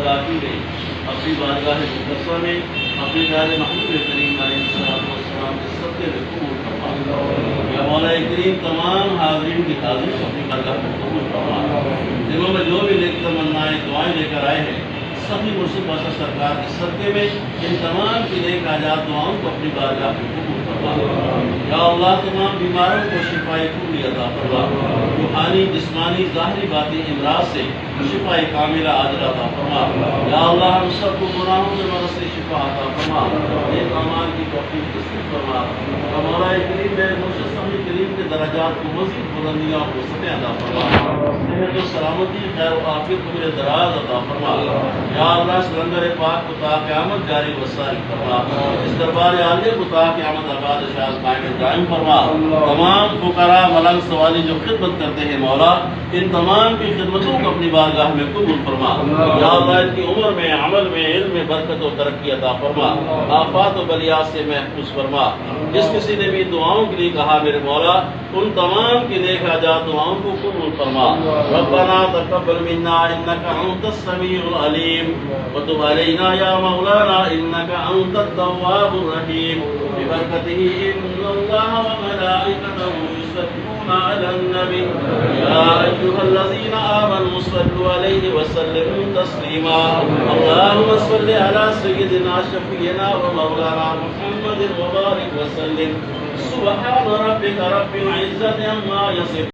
ادا کی گئی اپنی بارگاہ مقدسہ میں اپنے پیارے محبوب کریم علیہ السلام کے صدقے میں قبول فرما۔ یا مولا کریم تمام حاضرین کی حاضری کو اپنی بارگاہ میں قبول فرما۔ دلوں میں جو بھی نیک تمنائیں دعائیں لے کر آئے ہیں سبھی مرشد بادشاہ سرکار کے صدقے میں ان تمام کی نیک حاجات دعاؤں کو اپنی بارگاہ میں قبول فرما۔ یا اللہ تمام بیماروں کو شفائے کلی عطا فرما، روحانی جسمانی ظاہری باطنی امراض سے شفائے کاملہ عاجلہ عطا فرما۔ یا اللہ ہم سب کو گناہوں کے مرض سے شفا عطا فرما، نیک اعمال کی توفیق نصیب فرما۔ اور مولا کریم میرے مرشد صاحب کریم کے درجات کو مزید بلندیاں کو سطح عطا فرما، صحت و سلامتی خیر و عافیت کو میرے دراز عطا فرما۔ یا اللہ اس لنگر پاک کو تا قیامت جاری و ساری فرما، اس دربار عالیہ کو تا قیامت آباد شاد قائم دائم فرما۔ تمام فقراء ملنگ سوالی جو خدمت کرتے ہیں مولا ان تمام کی خدمتوں کو اپنی بارگاہ میں قبول فرما۔ یا اللہ ان کی عمر میں عمل میں علم میں برکت و ترقی عطا فرما، آفات و بلیات سے محفوظ فرما۔ جس کسی نے بھی دعاؤں کے لیے کہا میرے مولا ان تمام کی نیک حاجات دعاؤں کو قبول فرما۔ ربنا تقبل منا انك انت السميع العليم وتب علينا يا مولانا انك انت التواب الرحيم ببركته ان الله وملائكته يصلون على النبي يا ايها الذين امنوا صلوا عليه وسلموا تسليما اللهم صل على سيدنا شفيعنا ومولانا محمد وبارك وسلم سبحان ربك رب العزة عما يصفون